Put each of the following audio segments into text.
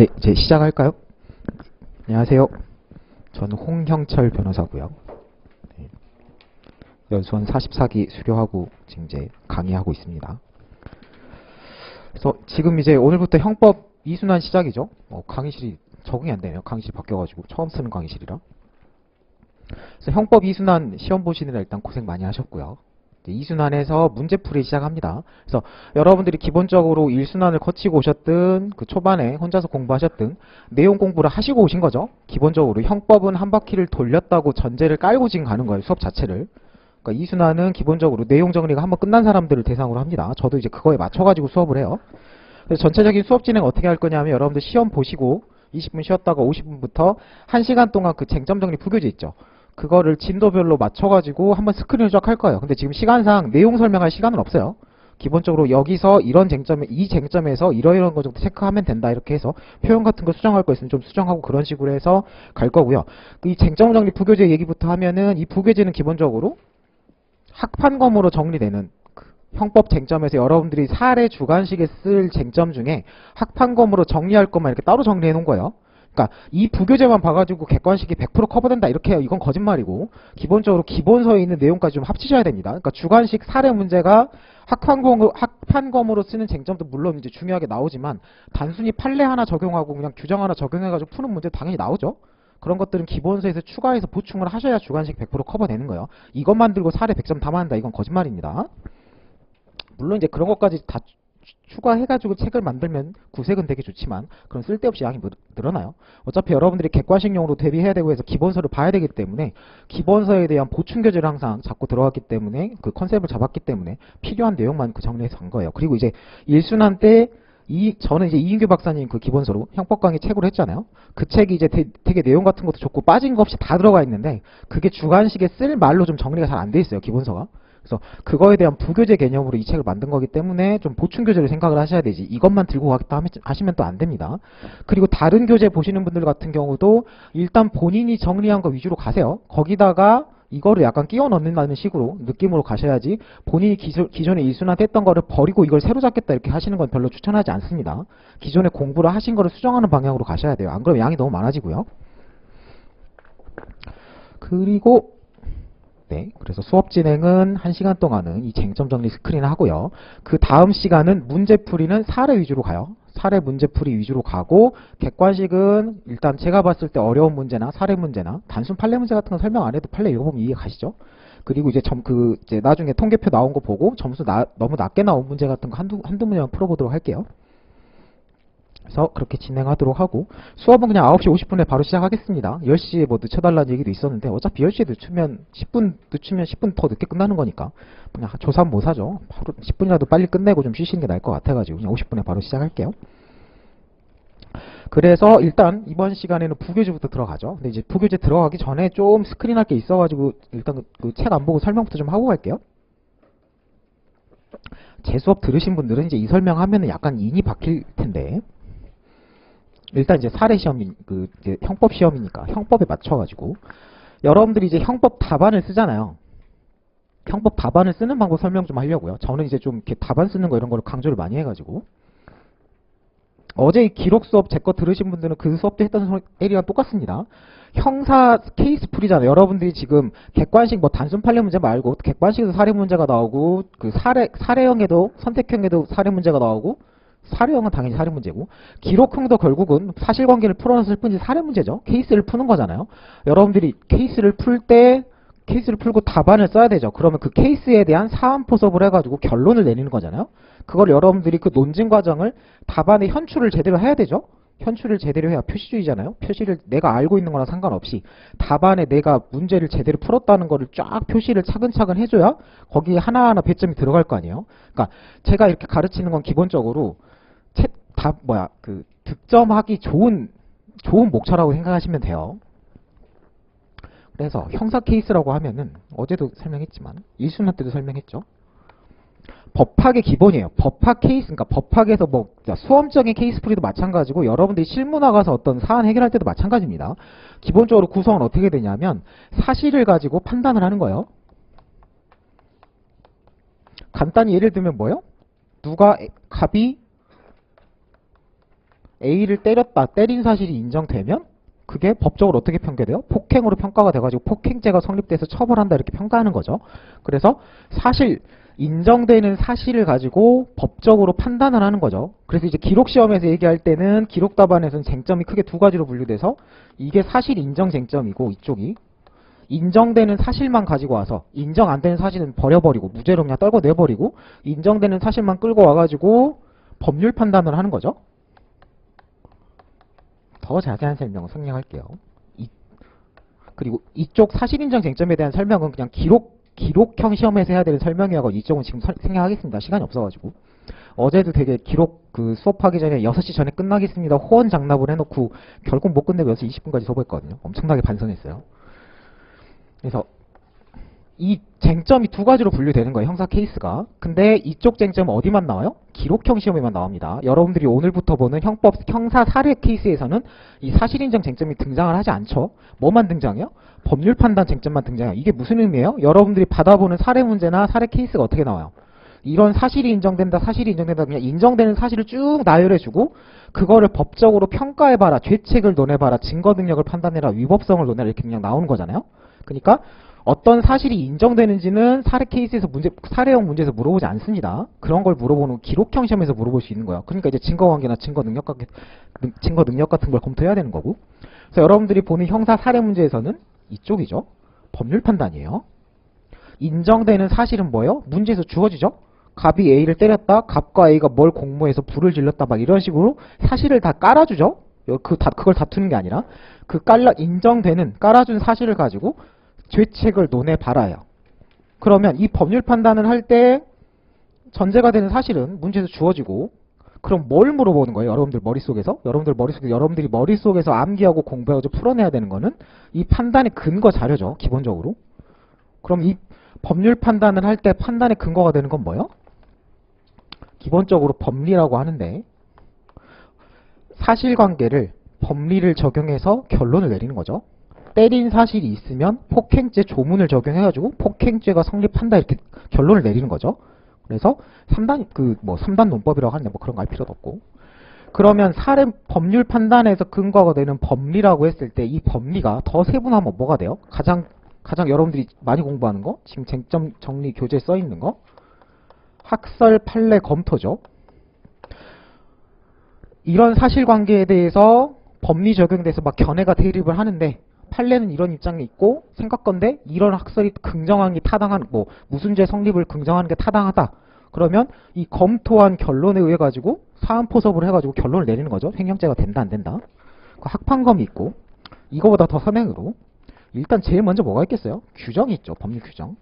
네, 이제 시작할까요? 안녕하세요. 저는 홍형철 변호사고요. 네, 연수원 44기 수료하고 지금 이제 강의하고 있습니다. 그래서 지금 이제 오늘부터 형법 2순환 시작이죠. 강의실이 적응이 안 되네요. 강의실 바뀌어가지고 처음 쓰는 강의실이라. 그래서 형법 2순환 시험 보시느라 일단 고생 많이 하셨고요. 2순환에서 문제풀이 시작합니다. 그래서 여러분들이 기본적으로 1순환을 거치고 오셨든 그 초반에 혼자서 공부하셨든 내용 공부를 하시고 오신 거죠. 기본적으로 형법은 한 바퀴를 돌렸다고 전제를 깔고 지금 가는 거예요. 수업 자체를. 그러니까 2순환은 기본적으로 내용 정리가 한번 끝난 사람들을 대상으로 합니다. 저도 이제 그거에 맞춰가지고 수업을 해요. 그래서 전체적인 수업 진행 어떻게 할 거냐면 여러분들 시험 보시고 20분 쉬었다가 50분부터 1시간 동안 그 쟁점 정리 부교재 있죠. 그거를 진도별로 맞춰가지고 한번 스크린을 쫙 할 거예요. 근데 지금 시간상 내용 설명할 시간은 없어요. 기본적으로 여기서 이런 쟁점에, 이 쟁점에서 이러이러한 거 정도 체크하면 된다 이렇게 해서 표현 같은 거 수정할 거 있으면 좀 수정하고 그런 식으로 해서 갈 거고요. 이 쟁점 정리 부교재 얘기부터 하면은 이 부교재는 기본적으로 학판검으로 정리되는 형법 쟁점에서 여러분들이 사례 주관식에 쓸 쟁점 중에 학판검으로 정리할 것만 이렇게 따로 정리해 놓은 거예요. 그러니까 이 부교재만 봐가지고 객관식이 100% 커버된다 이렇게 해요. 이건 거짓말이고 기본적으로 기본서에 있는 내용까지 좀 합치셔야 됩니다. 그러니까 주관식 사례 문제가 학판검으로 쓰는 쟁점도 물론 이제 중요하게 나오지만 단순히 판례 하나 적용하고 그냥 규정 하나 적용해가지고 푸는 문제 당연히 나오죠. 그런 것들은 기본서에서 추가해서 보충을 하셔야 주관식 100% 커버되는 거예요. 이것만 들고 사례 100점 다 맞는다 이건 거짓말입니다. 물론 이제 그런 것까지 다 추가해가지고 책을 만들면 구색은 되게 좋지만 그런 쓸데없이 양이 늘어나요. 어차피 여러분들이 객관식용으로 대비해야 되고 해서 기본서를 봐야 되기 때문에 기본서에 대한 보충 교재를 항상 잡고 들어갔기 때문에 그 컨셉을 잡았기 때문에 필요한 내용만 그 정리해서 간 거예요. 그리고 이제 1순환 때 저는 이제 이인규 박사님 그 기본서로 형법 강의 책으로 했잖아요. 그 책이 이제 되게 내용 같은 것도 좋고 빠진 거 없이 다 들어가 있는데 그게 주관식에 쓸 말로 좀 정리가 잘 안 돼 있어요. 기본서가. 그래서 그거에 대한 부교재 개념으로 이 책을 만든 거기 때문에 좀 보충 교재를 생각을 하셔야 되지 이것만 들고 가겠다 하시면 또 안 됩니다. 그리고 다른 교재 보시는 분들 같은 경우도 일단 본인이 정리한 거 위주로 가세요. 거기다가 이거를 약간 끼워 넣는다는 식으로 느낌으로 가셔야지 본인이 기존에 1순환 했던 거를 버리고 이걸 새로 잡겠다 이렇게 하시는 건 별로 추천하지 않습니다. 기존에 공부를 하신 거를 수정하는 방향으로 가셔야 돼요. 안 그러면 양이 너무 많아지고요. 그리고 네, 그래서 수업 진행은 1시간 동안은 이 쟁점 정리 스크린 하고요. 그 다음 시간은 문제풀이는 사례 위주로 가요. 사례 문제풀이 위주로 가고 객관식은 일단 제가 봤을 때 어려운 문제나 사례 문제나 단순 판례 문제 같은 거 설명 안 해도 판례 읽어보면 이해 가시죠? 그리고 이제 이제 나중에 통계표 나온 거 보고 점수 너무 낮게 나온 문제 같은 거 한두 문제만 풀어보도록 할게요. 그래서 그렇게 진행하도록 하고 수업은 그냥 9시 50분에 바로 시작하겠습니다. 10시에 뭐 늦춰달라는 얘기도 있었는데 어차피 10시에 늦추면 10분 더 늦게 끝나는 거니까 그냥 조삼 못 하죠. 바로 10분이라도 빨리 끝내고 좀 쉬시는 게 나을 것 같아가지고 그냥 50분에 바로 시작할게요. 그래서 일단 이번 시간에는 부교재부터 들어가죠. 근데 이제 부교재 들어가기 전에 좀 스크린 할 게 있어가지고 일단 그 책 안 보고 설명부터 좀 하고 갈게요. 제 수업 들으신 분들은 이제 이 설명하면은 약간 인이 박힐 텐데 일단 이제 사례 시험이 이제 형법 시험이니까 형법에 맞춰가지고 여러분들이 이제 형법 답안을 쓰잖아요. 형법 답안을 쓰는 방법 설명 좀 하려고요. 저는 이제 좀 이렇게 답안 쓰는 거 이런 거를 강조를 많이 해가지고 어제 기록 수업 제 거 들으신 분들은 그 수업 때 했던 애리랑 똑같습니다. 형사 케이스 풀이잖아요. 여러분들이 지금 객관식 뭐 단순 판례 문제 말고 객관식에서 사례 문제가 나오고 그 사례형에도 선택형에도 사례 문제가 나오고 사례형은 당연히 사례 문제고 기록형도 결국은 사실관계를 풀어냈을 뿐이지 사례 문제죠. 케이스를 푸는 거잖아요. 여러분들이 케이스를 풀고 답안을 써야 되죠. 그러면 그 케이스에 대한 사안포섭을 해가지고 결론을 내리는 거잖아요. 그걸 여러분들이 그 논증 과정을 답안에 현출을 제대로 해야 되죠. 현출을 제대로 해야 표시주의잖아요. 표시를 내가 알고 있는 거랑 상관없이 답안에 내가 문제를 제대로 풀었다는 거를 쫙 표시를 차근차근 해줘야 거기에 하나하나 배점이 들어갈 거 아니에요. 그러니까 제가 이렇게 가르치는 건 기본적으로 득점하기 좋은 목차라고 생각하시면 돼요. 그래서 형사 케이스라고 하면은 어제도 설명했지만 1순환 때도 설명했죠. 법학의 기본이에요. 법학 케이스, 그러니까 법학에서 뭐 수험적인 케이스 풀이도 마찬가지고 여러분들이 실무 나가서 어떤 사안 해결할 때도 마찬가지입니다. 기본적으로 구성은 어떻게 되냐면 사실을 가지고 판단을 하는 거예요. 간단히 예를 들면 뭐예요? 갑이 A를 때렸다, 때린 사실이 인정되면 그게 법적으로 어떻게 평가돼요? 폭행으로 평가가 돼가지고 폭행죄가 성립돼서 처벌한다 이렇게 평가하는 거죠. 그래서 사실 인정되는 사실을 가지고 법적으로 판단을 하는 거죠. 그래서 이제 기록시험에서 얘기할 때는 기록답안에서는 쟁점이 크게 두 가지로 분류돼서 이게 사실 인정 쟁점이고 이쪽이 인정되는 사실만 가지고 와서 인정 안 되는 사실은 버려버리고 무죄로 그냥 떨궈내버리고 인정되는 사실만 끌고 와가지고 법률 판단을 하는 거죠. 더 자세한 설명은 생략할게요. 그리고 이쪽 사실인정 쟁점에 대한 설명은 그냥 기록형 시험에서 해야 되는 설명이라고 이쪽은 지금 생략하겠습니다. 시간이 없어가지고. 어제도 되게 기록 수업하기 전에 6시 전에 끝나겠습니다. 호언장납을 해놓고 결국 못 끝내고 6시 20분까지 수업했거든요. 엄청나게 반성했어요. 그래서 이 쟁점이 두 가지로 분류되는 거예요. 형사 케이스가. 근데 이쪽 쟁점은 어디만 나와요? 기록형 시험에만 나옵니다. 여러분들이 오늘부터 보는 형사 사례 케이스에서는 이 사실인정 쟁점이 등장을 하지 않죠. 뭐만 등장해요? 법률 판단 쟁점만 등장해요. 이게 무슨 의미예요? 여러분들이 받아보는 사례 문제나 사례 케이스가 어떻게 나와요? 이런 사실이 인정된다, 사실이 인정된다, 그냥 인정되는 사실을 쭉 나열해주고 그거를 법적으로 평가해봐라, 죄책을 논해봐라, 증거 능력을 판단해라, 위법성을 논해라 이렇게 그냥 나오는 거잖아요. 그러니까 어떤 사실이 인정되는지는 사례 케이스에서 사례형 문제에서 물어보지 않습니다. 그런 걸 물어보는 기록형 시험에서 물어볼 수 있는 거예요. 그러니까 이제 증거관계나 증거 능력 같은 걸 검토해야 되는 거고. 그래서 여러분들이 보는 형사 사례 문제에서는 이쪽이죠. 법률 판단이에요. 인정되는 사실은 뭐예요? 문제에서 주어지죠. 갑이 A를 때렸다. 갑과 A가 뭘 공모해서 불을 질렀다. 막 이런 식으로 사실을 다 깔아주죠. 그걸 다투는 게 아니라 인정되는 깔아준 사실을 가지고 죄책을 논해봐라요. 그러면 이 법률 판단을 할 때 전제가 되는 사실은 문제에서 주어지고 그럼 뭘 물어보는 거예요? 여러분들이 머릿속에서 암기하고 공부하고 풀어내야 되는 거는 이 판단의 근거 자료죠. 기본적으로. 그럼 이 법률 판단을 할 때 판단의 근거가 되는 건 뭐예요? 기본적으로 법리라고 하는데 사실관계를 법리를 적용해서 결론을 내리는 거죠. 때린 사실이 있으면 폭행죄 조문을 적용해가지고 폭행죄가 성립한다 이렇게 결론을 내리는 거죠. 그래서 3단 논법이라고 하는데 뭐 그런 거 알 필요도 없고. 그러면 사례 법률 판단에서 근거가 되는 법리라고 했을 때 이 법리가 더 세분화하면 뭐가 돼요? 가장 여러분들이 많이 공부하는 거, 지금 쟁점 정리 교재에 써 있는 거, 학설 판례 검토죠. 이런 사실관계에 대해서 법리 적용돼서 막 견해가 대립을 하는데 판례는 이런 입장이 있고 생각건데 이런 학설이 긍정한 게 타당한 무슨 죄 성립을 긍정하는 게 타당하다. 그러면 이 검토한 결론에 의해 가지고 사안 포섭을 해가지고 결론을 내리는 거죠. 횡령죄가 된다 안 된다. 그 학판검이 있고 이거보다 더 선행으로 일단 제일 먼저 뭐가 있겠어요? 규정이 있죠. 법률 규정.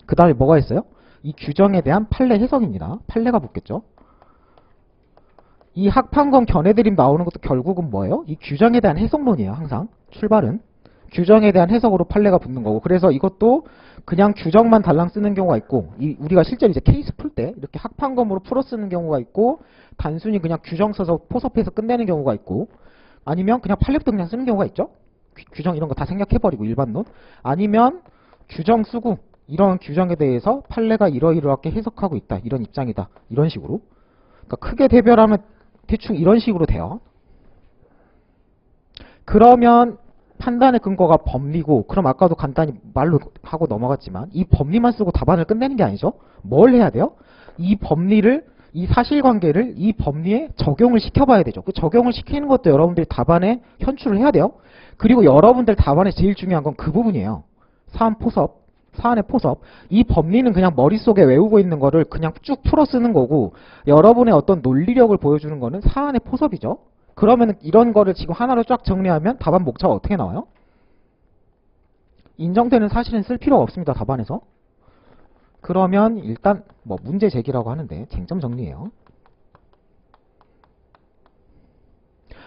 그 다음에 뭐가 있어요? 이 규정에 대한 판례 해석입니다. 판례가 붙겠죠. 이 학판검 견해드림 나오는 것도 결국은 뭐예요? 이 규정에 대한 해석론이에요. 항상 출발은 규정에 대한 해석으로 판례가 붙는 거고. 그래서 이것도 그냥 규정만 달랑 쓰는 경우가 있고 우리가 실제로 이제 케이스 풀 때 이렇게 학판검으로 풀어 쓰는 경우가 있고 단순히 그냥 규정 써서 포섭해서 끝내는 경우가 있고 아니면 그냥 판례부터 그냥 쓰는 경우가 있죠. 규정 이런 거 다 생략해버리고 일반론 아니면 규정 쓰고 이런 규정에 대해서 판례가 이러이러하게 해석하고 있다. 이런 입장이다. 이런 식으로. 그러니까 크게 대별하면 대충 이런 식으로 돼요. 그러면 판단의 근거가 법리고 그럼 아까도 간단히 말로 하고 넘어갔지만 이 법리만 쓰고 답안을 끝내는 게 아니죠. 뭘 해야 돼요? 이 법리를 이 사실관계를 이 법리에 적용을 시켜봐야 되죠. 그 적용을 시키는 것도 여러분들이 답안에 현출을 해야 돼요. 그리고 여러분들 답안에 제일 중요한 건 그 부분이에요. 사안의 포섭. 이 법리는 그냥 머릿속에 외우고 있는 거를 그냥 쭉 풀어 쓰는 거고 여러분의 어떤 논리력을 보여주는 거는 사안의 포섭이죠. 그러면 이런 거를 지금 하나로 쫙 정리하면 답안 목차가 어떻게 나와요? 인정되는 사실은 쓸 필요가 없습니다. 답안에서. 그러면 일단 문제 제기라고 하는데 쟁점 정리예요.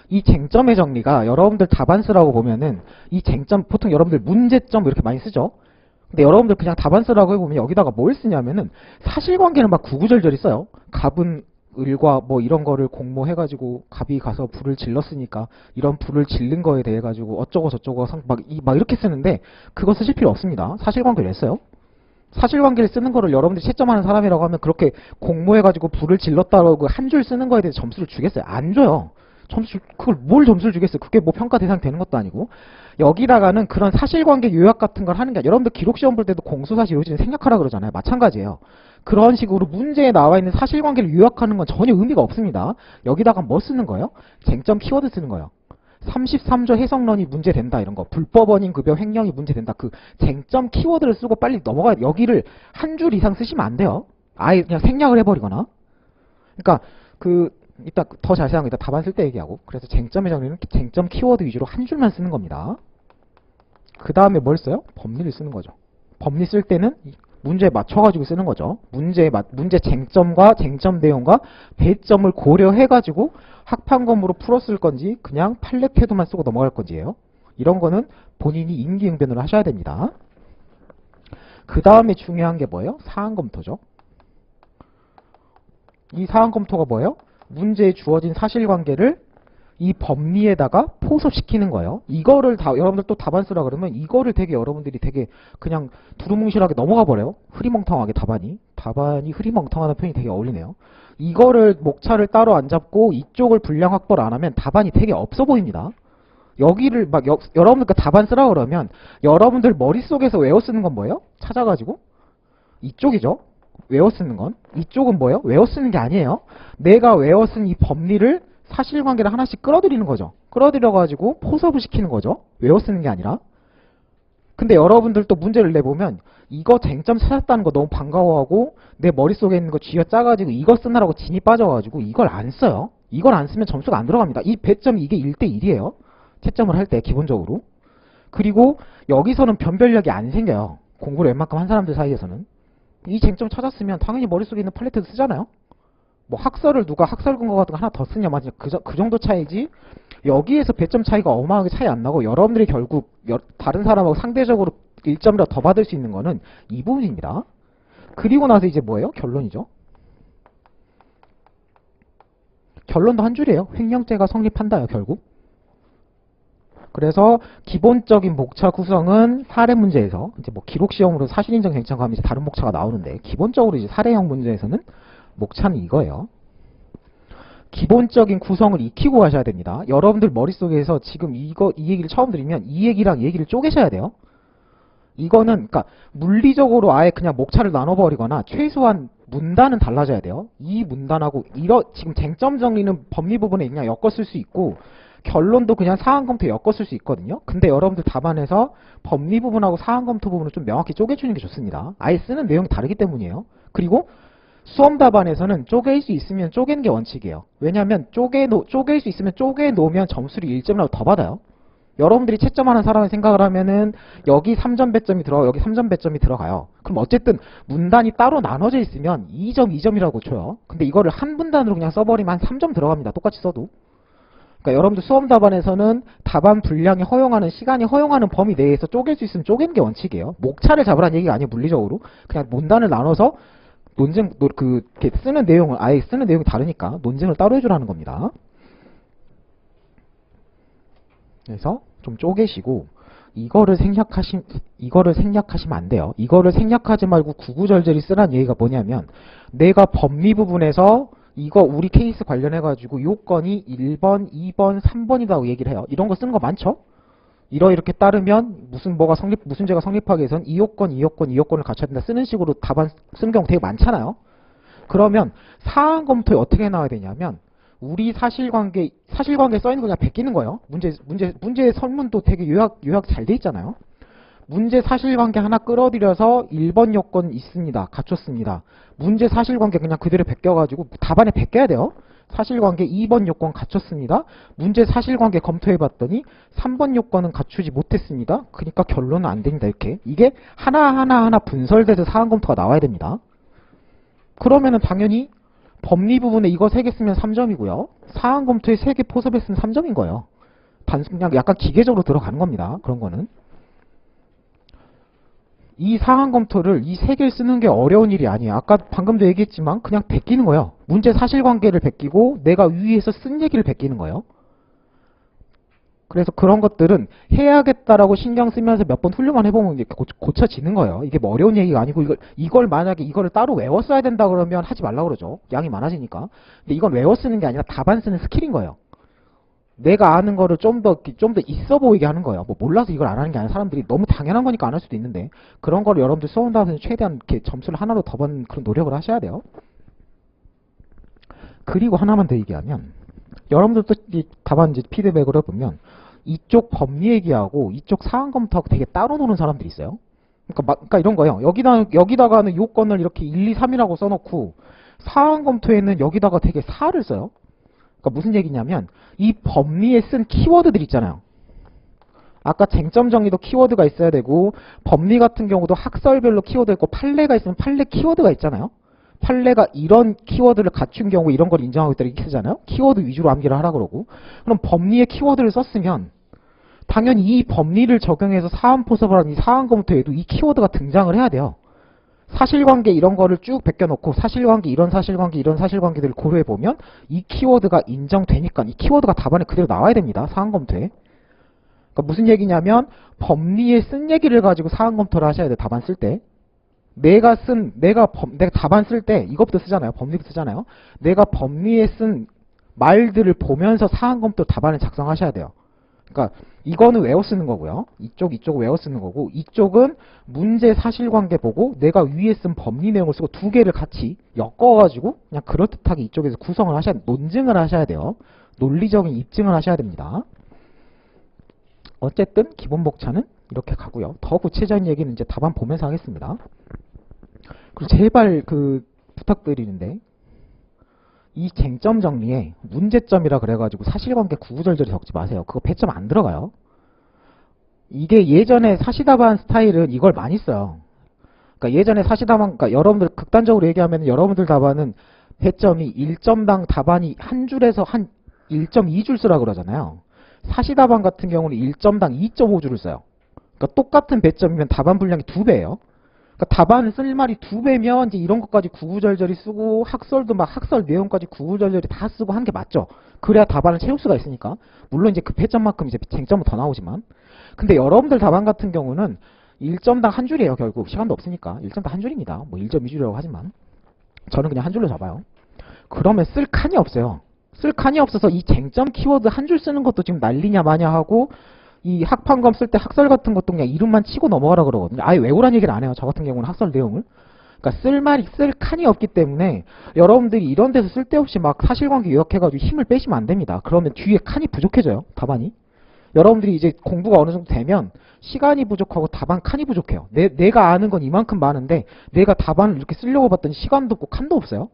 이 쟁점의 정리가 여러분들 답안 쓰라고 보면은 이 쟁점 보통 여러분들 문제점 이렇게 많이 쓰죠. 근데 여러분들 그냥 답안 쓰라고 해보면 여기다가 뭘 쓰냐면은 사실관계는 막 구구절절히 써요. 갑은 을과 이런 거를 공모해가지고 갑이 가서 불을 질렀으니까 이런 불을 질른 거에 대해 가지고 어쩌고 저쩌고 막 이렇게 쓰는데 그거 쓰실 필요 없습니다. 사실관계를 냈어요. 사실관계를 쓰는 거를 여러분들이 채점하는 사람이라고 하면 그렇게 공모해가지고 불을 질렀다고 한 줄 쓰는 거에 대해서 점수를 주겠어요? 안 줘요. 그걸 뭘 점수를 주겠어요? 그게 뭐 평가 대상이 되는 것도 아니고. 여기다가는 그런 사실관계 요약 같은 걸 하는 게 아니라, 여러분들 기록시험 볼 때도 공소사실 요지는 생략하라 그러잖아요. 마찬가지예요. 그런 식으로 문제에 나와 있는 사실관계를 요약하는 건 전혀 의미가 없습니다. 여기다가 뭐 쓰는 거예요? 쟁점 키워드 쓰는 거예요. 33조 해석론이 문제된다 이런 거, 불법 원인 급여 횡령이 문제된다, 그 쟁점 키워드를 쓰고 빨리 넘어가야 돼. 여기를 한 줄 이상 쓰시면 안 돼요. 아예 그냥 생략을 해버리거나. 그러니까 이따 더 자세한 거 이따 답안 쓸 때 얘기하고. 그래서 쟁점의 정리는 쟁점 키워드 위주로 한 줄만 쓰는 겁니다. 그 다음에 뭘 써요? 법리를 쓰는 거죠. 법리 쓸 때는 문제에 맞춰가지고 쓰는 거죠. 문제 쟁점과 쟁점 내용과 배점을 고려해가지고 학판검으로 풀었을 건지 그냥 판례 태도만 쓰고 넘어갈 건지예요. 이런 거는 본인이 임기응변을 하셔야 됩니다. 그 다음에 중요한 게 뭐예요? 사안검토죠. 이 사안검토가 뭐예요? 문제에 주어진 사실관계를 이 법리에다가 포섭시키는 거예요. 이거를 여러분들 또 답안 쓰라 그러면 이거를 여러분들이 되게 그냥 두루뭉실하게 넘어가 버려요. 흐리멍텅하게 답안이 흐리멍텅하다는 표현이 되게 어울리네요. 이거를 목차를 따로 안 잡고 이쪽을 분량 확보를 안 하면 답안이 되게 없어 보입니다. 여기를 여러분들 답안 쓰라 그러면 여러분들 머릿속에서 외워 쓰는 건 뭐예요? 찾아가지고 이쪽이죠. 외워 쓰는 건. 이쪽은 뭐예요? 외워 쓰는 게 아니에요. 내가 외워 쓴 이 법리를 사실관계를 하나씩 끌어들이는 거죠. 끌어들여가지고 포섭을 시키는 거죠. 외워 쓰는 게 아니라. 근데 여러분들 또 문제를 내보면 이거 쟁점 찾았다는 거 너무 반가워하고 내 머릿속에 있는 거 쥐어짜가지고 이거 쓰느라고 진이 빠져가지고 이걸 안 써요. 이걸 안 쓰면 점수가 안 들어갑니다. 이 배점이 이게 1대1이에요. 채점을 할 때 기본적으로. 그리고 여기서는 변별력이 안 생겨요. 공부를 웬만큼 한 사람들 사이에서는. 이 쟁점 찾았으면 당연히 머릿속에 있는 팔레트도 쓰잖아요. 뭐 학설을 누가 학설 근거 같은 거 하나 더 쓰냐, 맞냐, 그 정도 차이지. 여기에서 배점 차이가 어마어마하게 차이 안 나고 여러분들이 결국 다른 사람하고 상대적으로 1점이라도 더 받을 수 있는 거는 이 부분입니다. 그리고 나서 이제 뭐예요? 결론이죠. 결론도 한 줄이에요. 횡령죄가 성립한다요, 결국. 그래서 기본적인 목차 구성은 사례 문제에서 이제 뭐 기록 시험으로 사실인정 쟁점하면 이제 다른 목차가 나오는데, 기본적으로 이제 사례형 문제에서는 목차는 이거예요. 기본적인 구성을 익히고 가셔야 됩니다. 여러분들 머릿속에서 지금 이 얘기를 처음 들으면 이 얘기랑 이 얘기를 쪼개셔야 돼요. 이거는 그러니까 물리적으로 아예 그냥 목차를 나눠버리거나 최소한 문단은 달라져야 돼요. 이 문단하고 지금 쟁점 정리는 법리 부분에 그냥 엮었을 수 있고 결론도 그냥 사안검토 엮었을 수 있거든요. 근데 여러분들 답안에서 법리 부분하고 사안검토 부분을 좀 명확히 쪼개주는 게 좋습니다. 아예 쓰는 내용이 다르기 때문이에요. 그리고 수험 답안에서는 쪼갤 수 있으면 쪼개는 게 원칙이에요. 왜냐하면 쪼갤 수 있으면 쪼개놓으면 점수를 1점이라도 더 받아요. 여러분들이 채점하는 사람의 생각을 하면은 여기 3점 배점이 들어가고 여기 3점 배점이 들어가요. 그럼 어쨌든 문단이 따로 나눠져 있으면 2점, 2점이라고 쳐요. 근데 이거를 한 문단으로 그냥 써버리면 한 3점 들어갑니다. 똑같이 써도. 그러니까 여러분들 수험 답안에서는 답안 분량이 허용하는, 시간이 허용하는 범위 내에서 쪼갤 수 있으면 쪼개는 게 원칙이에요. 목차를 잡으라는 얘기가 아니에요. 물리적으로. 그냥 문단을 나눠서 쓰는 내용을, 아예 쓰는 내용이 다르니까 논쟁을 따로 해주라는 겁니다. 그래서 좀 쪼개시고, 이거를 생략하시면 안 돼요. 이거를 생략하지 말고 구구절절히 쓰라는 얘기가 뭐냐면, 내가 법리 부분에서 이거 우리 케이스 관련해가지고 요건이 1번, 2번, 3번이라고 얘기를 해요. 이런 거 쓰는 거 많죠? 이렇게 따르면 무슨 죄가 성립하기 위해선 이 요건을 갖춰야 된다 쓰는 식으로 답안 쓰는 경우 되게 많잖아요. 그러면 사안검토에 어떻게 나와야 되냐면, 우리 사실관계 써있는 거 그냥 베끼는 거예요. 문제 설문도 되게 요약 잘 돼 있잖아요. 문제 사실관계 하나 끌어들여서 1번 요건 있습니다. 갖췄습니다. 문제 사실관계 그냥 그대로 베껴가지고 답안에 베껴야 돼요. 사실관계 2번 요건 갖췄습니다. 문제 사실관계 검토해봤더니 3번 요건은 갖추지 못했습니다. 그러니까 결론은 안 됩니다. 이렇게. 이게 하나하나 분설돼서 사안검토가 나와야 됩니다. 그러면은 당연히 법리 부분에 이거 3개 쓰면 3점이고요. 사안검토에 3개 포섭했으면 3점인 거예요. 그냥 약간 기계적으로 들어가는 겁니다. 그런 거는. 이 사안검토를 이 3개를 쓰는 게 어려운 일이 아니에요. 아까 방금도 얘기했지만 그냥 베끼는 거예요. 문제 사실관계를 베끼고 내가 위에서 쓴 얘기를 베끼는 거예요. 그래서 그런 것들은 해야겠다라고 신경 쓰면서 몇 번 훈련만 해보면 이제 고쳐지는 거예요. 이게 뭐 어려운 얘기가 아니고 이걸 만약에 이거를 따로 외워 써야 된다 그러면 하지 말라고 그러죠. 양이 많아지니까. 근데 이건 외워 쓰는 게 아니라 답안 쓰는 스킬인 거예요. 내가 아는 거를 좀 더 있어 보이게 하는 거예요. 뭐 몰라서 이걸 안 하는 게 아니라 사람들이 너무 당연한 거니까 안 할 수도 있는데 그런 거를 여러분들 써온다고 해서 최대한 이렇게 점수를 하나로 더 받는 그런 노력을 하셔야 돼요. 그리고 하나만 더 얘기하면 여러분들도 이 답안 이제 피드백을 해보면 이쪽 법리 얘기하고 이쪽 사안 검토하고 되게 따로 노는 사람들이 있어요. 그러니까 이런 거예요. 여기다가는 요건을 이렇게 1, 2, 3이라고 써놓고 사안 검토에는 여기다가 되게 4를 써요. 그러니까 무슨 얘기냐면 이 법리에 쓴 키워드들 있잖아요. 아까 쟁점 정리도 키워드가 있어야 되고 법리 같은 경우도 학설별로 키워드 있고 판례가 있으면 판례 키워드가 있잖아요. 판례가 이런 키워드를 갖춘 경우 이런 걸 인정하고 있다 이렇게 쓰잖아요. 키워드 위주로 암기를 하라 그러고 그럼 법리에 키워드를 썼으면 당연히 이 법리를 적용해서 사안 포섭을 하는 이 사안 검토에도 이 키워드가 등장을 해야 돼요. 사실관계 이런 거를 쭉 베껴놓고 사실관계 이런 사실관계들을 고려해보면 이 키워드가 인정되니까 이 키워드가 답안에 그대로 나와야 됩니다. 사안 검토에. 그러니까 무슨 얘기냐면 법리에 쓴 얘기를 가지고 사안 검토를 하셔야 돼요. 답안 쓸 때. 내가 답안 쓸 때 이것부터 쓰잖아요. 법리부터 쓰잖아요. 내가 법리에 쓴 말들을 보면서 사안 검토 답안을 작성하셔야 돼요. 그러니까 이거는 외워 쓰는 거고요. 이쪽 외워 쓰는 거고 이쪽은 문제 사실관계 보고 내가 위에 쓴 법리 내용을 쓰고 두 개를 같이 엮어가지고 그냥 그럴듯하게 이쪽에서 구성을 하셔야 논증을 하셔야 돼요. 논리적인 입증을 하셔야 됩니다. 어쨌든 기본 복차는 이렇게 가고요. 더 구체적인 얘기는 이제 답안 보면서 하겠습니다. 그리고 제발 부탁드리는데 이 쟁점 정리에 문제점이라 그래가지고 사실관계 구구절절히 적지 마세요. 그거 배점 안 들어가요. 이게 예전에 사시답안 스타일은 이걸 많이 써요. 그러니까 예전에 사시답안, 그러니까 여러분들 극단적으로 얘기하면 여러분들 답안은 배점이 1점당 답안이 한 줄에서 한 1.2줄 쓰라 그러잖아요. 사시답안 같은 경우는 1점당 2.5줄을 써요. 그러니까 똑같은 배점이면 답안 분량이 2배예요. 그러니까 답안을 쓸 말이 2배면 이제 이런 것까지 구구절절히 쓰고 학설도 막 학설 내용까지 구구절절히 다 쓰고 한 게 맞죠. 그래야 답안을 채울 수가 있으니까. 물론 이제 그 배점만큼 이제 쟁점은 더 나오지만. 근데 여러분들 답안 같은 경우는 1점당 한 줄이에요. 결국 시간도 없으니까 1점당 한 줄입니다. 뭐 1.2줄이라고 하지만 저는 그냥 한 줄로 잡아요. 그러면 쓸 칸이 없어요. 쓸 칸이 없어서 이 쟁점 키워드 한 줄 쓰는 것도 지금 난리냐 마냐 하고 이 학판검 쓸 때 학설 같은 것도 그냥 이름만 치고 넘어가라 그러거든요. 아예 외우란 얘기를 안 해요. 저 같은 경우는 학설 내용을. 그러니까 쓸 칸이 없기 때문에 여러분들이 이런 데서 쓸데없이 막 사실관계 요약해가지고 힘을 빼시면 안 됩니다. 그러면 뒤에 칸이 부족해져요. 답안이. 여러분들이 이제 공부가 어느 정도 되면 시간이 부족하고 답안 칸이 부족해요. 내가 아는 건 이만큼 많은데 내가 답안을 이렇게 쓰려고 봤더니 시간도 없고 칸도 없어요.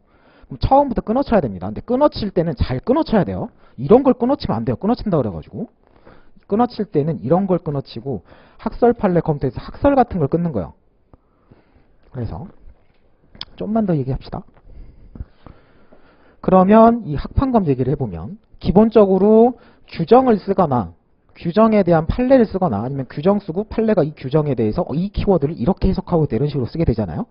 그럼 처음부터 끊어쳐야 됩니다. 근데 끊어칠 때는 잘 끊어쳐야 돼요. 이런 걸 끊어치면 안 돼요. 끊어친다 그래가지고. 끊어칠 때는 이런 걸 끊어치고 학설 판례 검토해서 학설 같은 걸 끊는 거예요. 그래서 좀만 더 얘기합시다. 그러면 이 학판검 얘기를 해보면 기본적으로 규정을 쓰거나 규정에 대한 판례를 쓰거나 아니면 규정 쓰고 판례가 이 규정에 대해서 이 키워드를 이렇게 해석하고 이런 식으로 쓰게 되잖아요.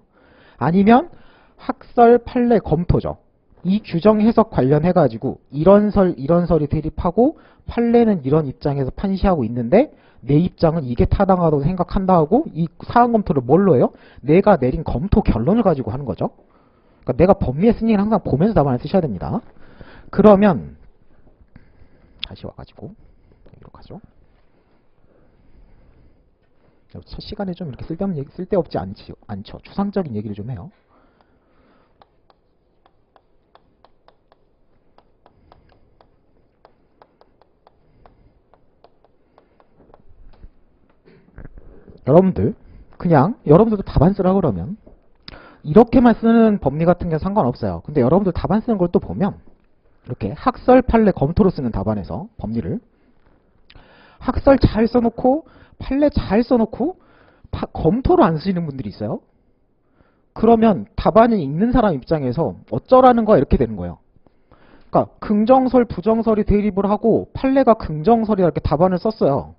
아니면 학설 판례 검토죠. 이 규정 해석 관련해가지고 이런 설이 대립하고 판례는 이런 입장에서 판시하고 있는데 내 입장은 이게 타당하다고 생각한다 하고 이 사안 검토를 뭘로 해요? 내가 내린 검토 결론을 가지고 하는 거죠. 그러니까 내가 법리에 쓴 얘기는 항상 보면서 답안을 쓰셔야 됩니다. 그러면 다시 와가지고 이렇게 하죠. 첫 시간에 좀 이렇게 쓸데없지 않죠. 추상적인 얘기를 좀 해요. 여러분들도 답안 쓰라 그러면 이렇게만 쓰는 법리 같은 게 상관없어요. 근데 여러분들 답안 쓰는 걸 또 보면 이렇게 학설 판례 검토로 쓰는 답안에서 법리를 학설 잘 써놓고 판례 잘 써놓고 검토로 안 쓰시는 분들이 있어요. 그러면 답안을 읽는 사람 입장에서 어쩌라는 거야 이렇게 되는 거예요. 그러니까 긍정설 부정설이 대립을 하고 판례가 긍정설이라 이렇게 답안을 썼어요.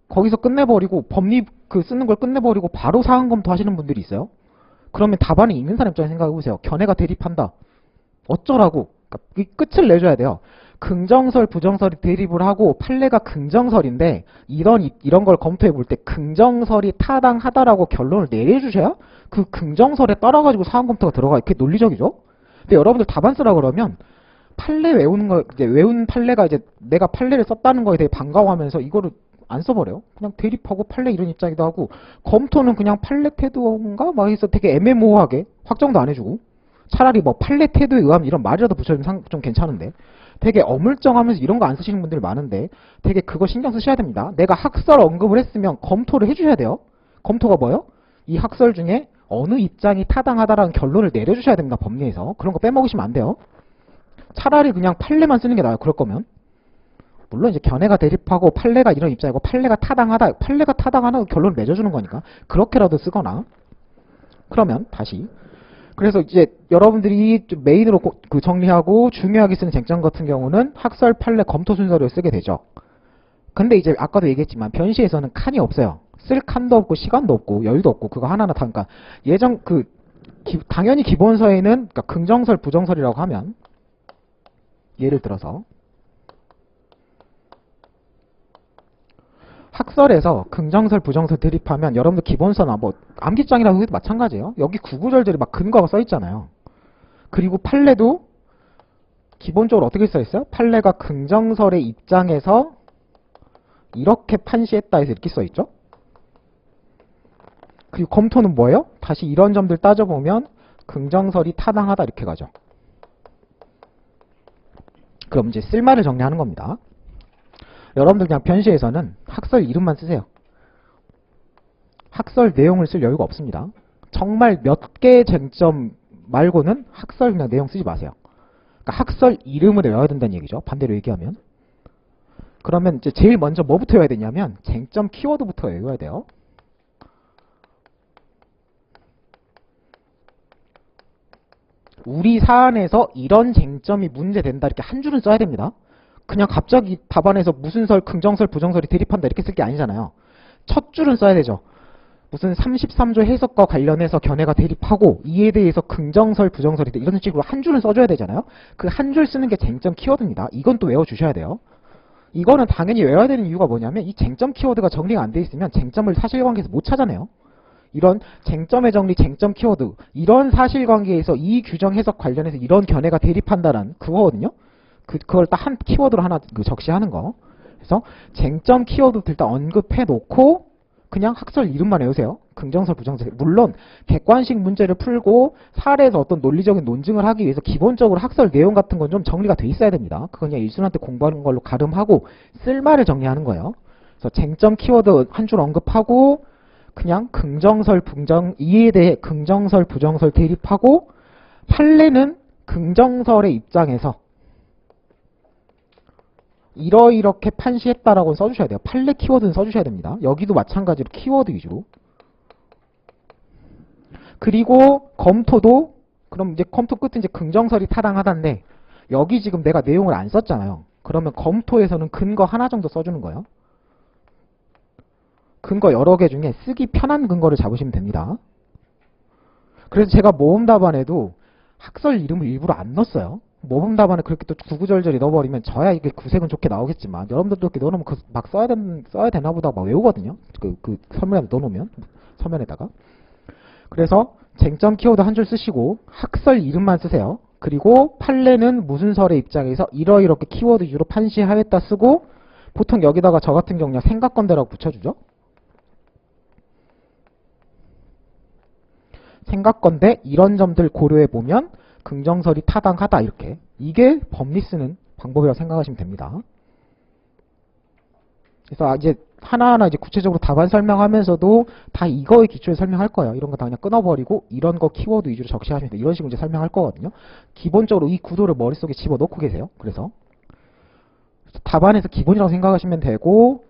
거기서 끝내버리고 법리 쓰는 걸 끝내버리고 바로 사안 검토 하시는 분들이 있어요. 그러면 답안을 읽는 사람 입장에서 생각해보세요. 견해가 대립한다. 어쩌라고? 그러니까 끝을 내줘야 돼요. 긍정설, 부정설이 대립을 하고 판례가 긍정설인데 이런 걸 검토해 볼 때 긍정설이 타당하다라고 결론을 내려주셔야 그 긍정설에 따라가지고 사안 검토가 들어가. 그게 논리적이죠? 근데 여러분들 답안 쓰라 그러면 판례 외우는 거, 이제 외운 판례가 이제 내가 판례를 썼다는 거에 대해 반가워하면서 이거를 안 써버려요. 그냥 대립하고 판례 이런 입장이기도 하고, 검토는 그냥 판례 태도인가? 막 해서 되게 애매모호하게 확정도 안 해주고, 차라리 뭐 판례 태도에 의하면 이런 말이라도 붙여주면 좀 괜찮은데, 되게 어물쩡하면서 이런 거 안 쓰시는 분들이 많은데, 되게 그거 신경 쓰셔야 됩니다. 내가 학설 언급을 했으면 검토를 해주셔야 돼요. 검토가 뭐요? 이 학설 중에 어느 입장이 타당하다라는 결론을 내려주셔야 됩니다. 법리에서. 그런 거 빼먹으시면 안 돼요. 차라리 그냥 판례만 쓰는 게 나아요. 그럴 거면. 물론 이제 견해가 대립하고 판례가 이런 입장이고 판례가 타당하다 결론을 맺어주는 거니까 그렇게라도 쓰거나. 그러면 다시, 그래서 이제 여러분들이 좀 메인으로 그 정리하고 중요하게 쓰는 쟁점 같은 경우는 학설, 판례, 검토 순서를 쓰게 되죠. 근데 이제 아까도 얘기했지만 변시에서는 칸이 없어요. 쓸 칸도 없고 시간도 없고 여유도 없고 그거 하나하나 다. 그러니까 당연히 기본서에는, 그러니까 긍정설, 부정설이라고 하면, 예를 들어서 학설에서 긍정설, 부정설 대립하면 여러분들 기본서나 뭐 암기장이라고 해도 마찬가지예요. 여기 구구절절이 막 근거가 써 있잖아요. 그리고 판례도 기본적으로 어떻게 써 있어요? 판례가 긍정설의 입장에서 이렇게 판시했다 해서 이렇게 써 있죠. 그리고 검토는 뭐예요? 다시 이런 점들 따져보면 긍정설이 타당하다 이렇게 가죠. 그럼 이제 쓸말을 정리하는 겁니다. 여러분들 그냥 변시에서는 학설 이름만 쓰세요. 학설 내용을 쓸 여유가 없습니다. 정말 몇 개의 쟁점 말고는 학설 그냥 내용 쓰지 마세요. 그러니까 학설 이름을 외워야 된다는 얘기죠. 반대로 얘기하면. 그러면 이제 제일 먼저 뭐부터 외워야 되냐면 쟁점 키워드부터 외워야 돼요. 우리 사안에서 이런 쟁점이 문제된다 이렇게 한 줄은 써야 됩니다. 그냥 갑자기 답안에서 무슨 설, 긍정설, 부정설이 대립한다 이렇게 쓸 게 아니잖아요. 첫 줄은 써야 되죠. 무슨 33조 해석과 관련해서 견해가 대립하고 이에 대해서 긍정설, 부정설이 이런 식으로 한 줄은 써줘야 되잖아요. 그 한 줄 쓰는 게 쟁점 키워드입니다. 이건 또 외워주셔야 돼요. 이거는 당연히 외워야 되는 이유가 뭐냐면 이 쟁점 키워드가 정리가 안 돼 있으면 쟁점을 사실관계에서 못 찾아내요. 이런 쟁점의 정리, 쟁점 키워드, 이런 사실관계에서 이 규정 해석 관련해서 이런 견해가 대립한다라는 그거거든요. 그걸 딱 한 키워드로 하나 적시하는 거. 그래서 쟁점 키워드들 일단 언급해 놓고 그냥 학설 이름만 외우세요. 긍정설, 부정설. 물론 객관식 문제를 풀고 사례에서 어떤 논리적인 논증을 하기 위해서 기본적으로 학설 내용 같은 건 좀 정리가 돼 있어야 됩니다. 그건 그냥 일순환 때 공부하는 걸로 가름하고 쓸말을 정리하는 거예요. 그래서 쟁점 키워드 한 줄 언급하고 그냥 긍정설, 부정, 이에 대해 긍정설, 부정설 대립하고 판례는 긍정설의 입장에서 이렇게 판시했다라고 써주셔야 돼요. 판례 키워드는 써주셔야 됩니다. 여기도 마찬가지로 키워드 위주로. 그리고 검토도, 그럼 이제 검토 끝은 이제 긍정설이 타당하다인데 여기 지금 내가 내용을 안 썼잖아요. 그러면 검토에서는 근거 하나 정도 써주는 거예요. 근거 여러 개 중에 쓰기 편한 근거를 잡으시면 됩니다. 그래서 제가 모범 답안에도 학설 이름을 일부러 안 넣었어요. 모범 답안에 그렇게 또 구구절절히 넣어버리면 저야 이게 구색은 좋게 나오겠지만 여러분들도 이렇게 넣어놓으면 막 써야 되나 보다 막 외우거든요. 그 설문에 넣어놓으면 서면에다가. 그래서 쟁점 키워드 한 줄 쓰시고 학설 이름만 쓰세요. 그리고 판례는 무슨 설의 입장에서 이렇게 키워드 위주로 판시하였다 쓰고 보통 여기다가 저 같은 경우는 생각건대라고 붙여주죠. 생각건대 이런 점들 고려해보면 긍정설이 타당하다 이렇게. 이게 법리 쓰는 방법이라고 생각하시면 됩니다. 그래서 이제 하나하나 이제 구체적으로 답안 설명하면서도 다 이거의 기초에 설명할 거예요. 이런 거 다 그냥 끊어버리고 이런 거 키워드 위주로 적시하시면 돼요. 이런 식으로 이제 설명할 거거든요. 기본적으로 이 구도를 머릿속에 집어넣고 계세요. 그래서 답안에서 기본이라고 생각하시면 되고,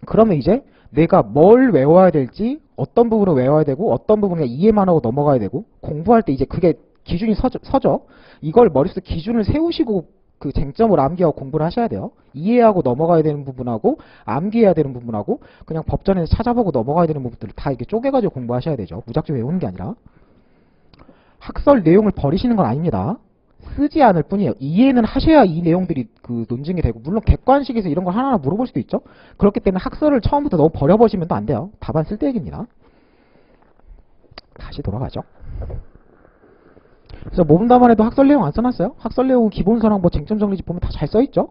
그러면 이제 내가 뭘 외워야 될지, 어떤 부분을 외워야 되고 어떤 부분을 이해만 하고 넘어가야 되고, 공부할 때 이제 그게 기준이 서죠. 이걸 머릿속에 기준을 세우시고 그 쟁점을 암기하고 공부를 하셔야 돼요. 이해하고 넘어가야 되는 부분하고 암기해야 되는 부분하고 그냥 법전에서 찾아보고 넘어가야 되는 부분들을 다 이렇게 쪼개가지고 공부하셔야 되죠. 무작정 외우는 게 아니라. 학설 내용을 버리시는 건 아닙니다. 쓰지 않을 뿐이에요. 이해는 하셔야 이 내용들이 그 논증이 되고, 물론 객관식에서 이런 걸 하나하나 물어볼 수도 있죠. 그렇기 때문에 학설을 처음부터 너무 버려버리면 또 안 돼요. 답안 쓸 때 얘기입니다. 다시 돌아가죠. 그래서 모분답안에도 학설 내용 안 써놨어요. 학설 내용 기본서랑 뭐 쟁점 정리집 보면 다 잘 써있죠.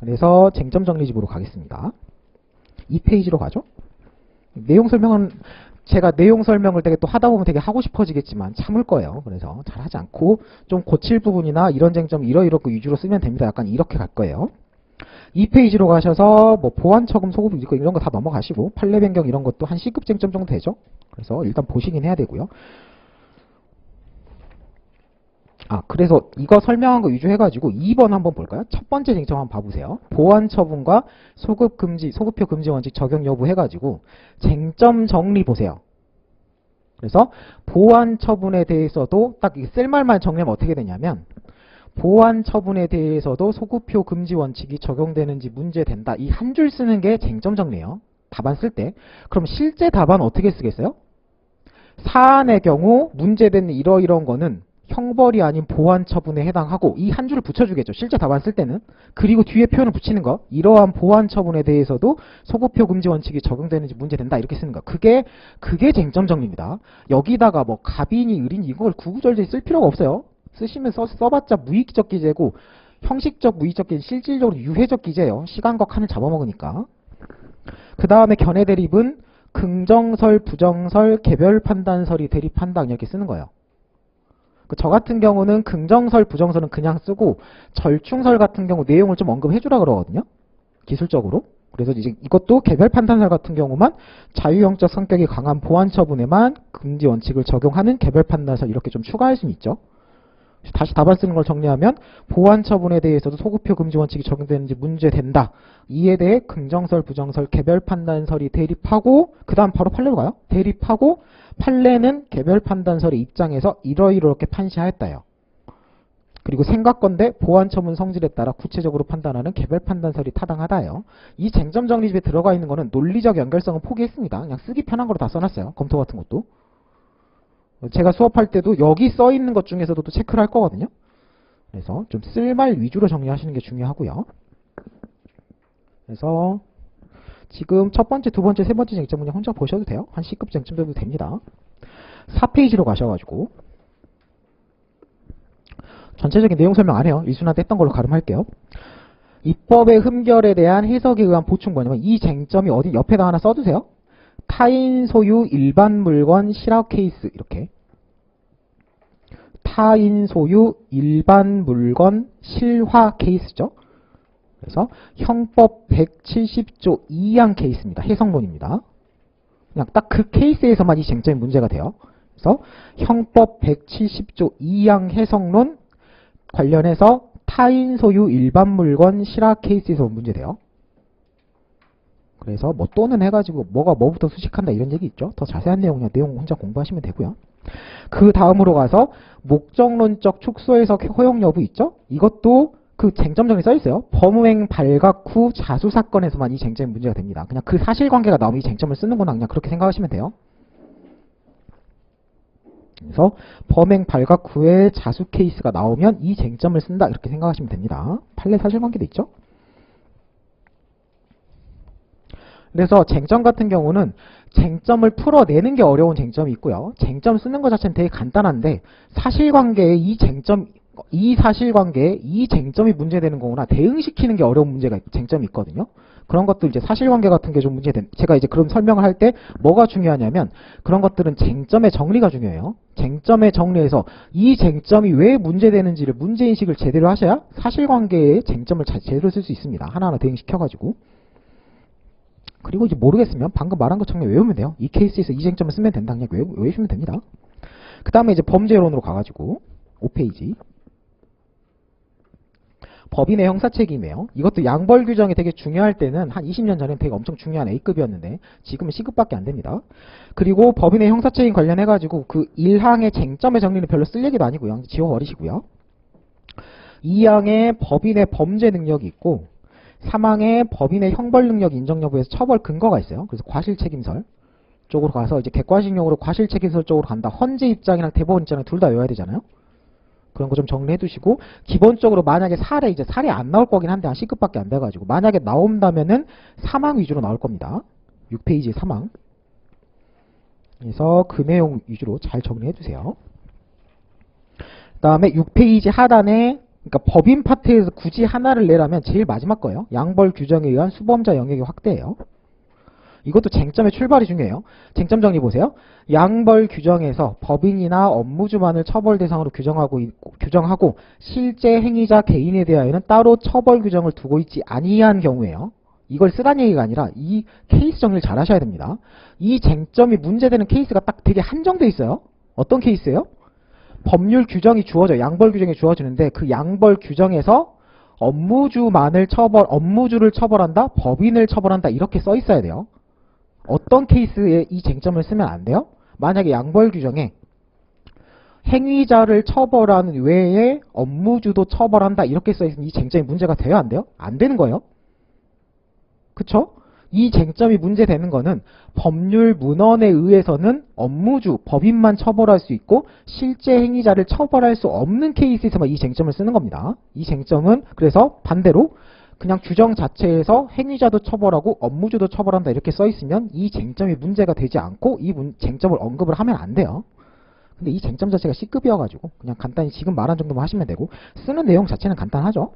그래서 쟁점 정리집으로 가겠습니다. 2페이지로 가죠. 내용 설명은 제가 내용 설명을 되게 또 하다 보면 되게 하고 싶어지겠지만 참을 거예요. 그래서 잘 하지 않고 좀 고칠 부분이나 이런 쟁점 이러이렇게 위주로 쓰면 됩니다. 약간 이렇게 갈 거예요. 2페이지로 가셔서 뭐 보완처금 소급 이런 거 다 넘어가시고 판례 변경 이런 것도 한 C급 쟁점 정도 되죠. 그래서 일단 보시긴 해야 되고요. 그래서 이거 설명한 거 위주 해가지고 2번 한번 볼까요? 첫 번째 쟁점 한번 봐보세요. 보완 처분과 소급 금지, 소급표 금지 원칙 적용 여부 해가지고 쟁점 정리 보세요. 그래서 보완 처분에 대해서도 딱 쓸 말만 정리하면 어떻게 되냐면 보완 처분에 대해서도 소급표 금지 원칙이 적용되는지 문제된다. 이 한 줄 쓰는 게 쟁점 정리예요. 답안 쓸 때. 그럼 실제 답안 어떻게 쓰겠어요? 사안의 경우 문제되는 이러이러한 거는 형벌이 아닌 보완 처분에 해당하고 이 한 줄을 붙여주겠죠. 실제 답안 쓸 때는. 그리고 뒤에 표현을 붙이는 거. 이러한 보완 처분에 대해서도 소급표 금지 원칙이 적용되는지 문제된다. 이렇게 쓰는 거. 그게 쟁점 정리입니다. 여기다가 뭐 갑인이 을인이 이걸 구구절절 쓸 필요가 없어요. 쓰시면 써봤자 무의기적 기재고 형식적 무의적 기재 실질적으로 유해적 기재예요. 시간과 칸을 잡아먹으니까. 그 다음에 견해 대립은 긍정설, 부정설, 개별 판단설이 대립한다. 이렇게 쓰는 거예요. 저 같은 경우는 긍정설, 부정설은 그냥 쓰고 절충설 같은 경우 내용을 좀 언급해 주라 그러거든요. 기술적으로. 그래서 이제 이것도 개별 판단설 같은 경우만 자유형적 성격이 강한 보완 처분에만 금지 원칙을 적용하는 개별 판단설 이렇게 좀 추가할 수는 있죠. 다시 답안 쓰는 걸 정리하면 보완 처분에 대해서도 소급표 금지 원칙이 적용되는지 문제된다. 이에 대해 긍정설, 부정설, 개별 판단설이 대립하고 그 다음 바로 판례로 가요. 대립하고 판례는 개별 판단설의 입장에서 이러이렇게 판시하였다요. 그리고 생각건대 보완 처분 성질에 따라 구체적으로 판단하는 개별 판단설이 타당하다요. 이 쟁점 정리집에 들어가 있는 거는 논리적 연결성은 포기했습니다. 그냥 쓰기 편한 거로 다 써놨어요. 검토 같은 것도. 제가 수업할 때도 여기 써 있는 것 중에서도 또 체크를 할 거거든요. 그래서 좀 쓸말 위주로 정리하시는 게 중요하고요. 그래서 지금 첫 번째, 두 번째, 세 번째 쟁점은 혼자 보셔도 돼요. 한 C급 쟁점 정도 됩니다. 4페이지로 가셔가지고 전체적인 내용 설명 안 해요. 일순한테 했던 걸로 가름할게요. 입법의 흠결에 대한 해석에 의한 보충 뭐냐면 이 쟁점이 어디 옆에다 하나 써두세요. 타인 소유 일반 물건 실화 케이스 이렇게 타인 소유 일반 물건 실화 케이스죠. 그래서 형법 170조 2항 케이스입니다. 해석론입니다. 그냥 딱 그 케이스에서만 이 쟁점이 문제가 돼요. 그래서 형법 170조 2항 해석론 관련해서 타인 소유 일반 물건 실화 케이스에서 문제돼요. 그래서 뭐 또는 해가지고 뭐가 뭐부터 수식한다 이런 얘기 있죠. 더 자세한 내용 혼자 공부하시면 되고요. 그 다음으로 가서 목적론적 축소 해석 허용 여부 있죠. 이것도 그 쟁점 정리 써있어요. 범행 발각 후 자수 사건에서만 이 쟁점이 문제가 됩니다. 그냥 그 사실관계가 나오면 이 쟁점을 쓰는구나 그냥 그렇게 생각하시면 돼요. 그래서 범행 발각 후에 자수 케이스가 나오면 이 쟁점을 쓴다 이렇게 생각하시면 됩니다. 판례 사실관계도 있죠. 그래서 쟁점 같은 경우는 쟁점을 풀어내는 게 어려운 쟁점이 있고요. 쟁점 쓰는 것 자체는 되게 간단한데 사실관계에 이 사실관계에 이 쟁점이 문제되는 거구나 대응시키는 게 어려운 쟁점이 있거든요. 그런 것들 이제 사실관계 같은 게 좀 문제된 제가 이제 그럼 설명을 할 때 뭐가 중요하냐면 그런 것들은 쟁점의 정리가 중요해요. 쟁점의 정리에서 이 쟁점이 왜 문제되는지를 문제인식을 제대로 하셔야 사실관계의 쟁점을 제대로 쓸 수 있습니다. 하나하나 대응시켜가지고. 그리고 이제 모르겠으면 방금 말한 것처럼 외우면 돼요. 이 케이스에서 이 쟁점을 쓰면 된다. 그냥 외우시면 됩니다. 그 다음에 이제 범죄론으로 가가지고 5페이지 법인의 형사책임이에요. 이것도 양벌 규정이 되게 중요할 때는 한 20년 전에는 되게 엄청 중요한 A급이었는데 지금은 C급밖에 안 됩니다. 그리고 법인의 형사책임 관련해가지고 그 1항의 쟁점의 정리는 별로 쓸 얘기도 아니고요. 지워버리시고요. 2항에 법인의 범죄 능력이 있고 3항에 법인의 형벌 능력 인정 여부에서 처벌 근거가 있어요. 그래서 과실책임설 쪽으로 가서 이제 객관식용으로 과실책임설 쪽으로 간다. 헌재 입장이랑 대법원 입장이랑 둘 다 외워야 되잖아요. 그런 거 좀 정리해 두시고, 기본적으로 만약에 이제 사례 안 나올 거긴 한데 한 C급밖에 안 돼가지고 만약에 나온다면은 사망 위주로 나올 겁니다. 6페이지 사망. 그래서 그 내용 위주로 잘 정리해 두세요. 그 다음에 6페이지 하단에, 그러니까 법인 파트에서 굳이 하나를 내라면 제일 마지막 거예요. 양벌 규정에 의한 수범자 영역의 확대예요. 이것도 쟁점의 출발이 중요해요. 쟁점 정리 보세요. 양벌 규정에서 법인이나 업무주만을 처벌 대상으로 규정하고 실제 행위자 개인에 대하여는 따로 처벌 규정을 두고 있지 아니한 경우에요. 이걸 쓰란 얘기가 아니라 이 케이스 정리를 잘 하셔야 됩니다. 이 쟁점이 문제되는 케이스가 딱 되게 한정돼 있어요. 어떤 케이스예요? 법률 규정이 주어져, 양벌 규정이 주어지는데 그 양벌 규정에서 업무주를 처벌한다, 법인을 처벌한다 이렇게 써 있어야 돼요. 어떤 케이스에 이 쟁점을 쓰면 안 돼요? 만약에 양벌 규정에 행위자를 처벌하는 외에 업무주도 처벌한다 이렇게 써 있으면 이 쟁점이 문제가 돼요? 안 돼요? 안 되는 거예요. 그쵸? 이 쟁점이 문제되는 거는 법률 문헌에 의해서는 업무주, 법인만 처벌할 수 있고 실제 행위자를 처벌할 수 없는 케이스에서만 이 쟁점을 쓰는 겁니다. 이 쟁점은 그래서 반대로 그냥 규정 자체에서 행위자도 처벌하고 업무주도 처벌한다 이렇게 써 있으면 이 쟁점이 문제가 되지 않고 이 쟁점을 언급을 하면 안 돼요. 근데 이 쟁점 자체가 C급이어가지고 그냥 간단히 지금 말한 정도만 하시면 되고 쓰는 내용 자체는 간단하죠.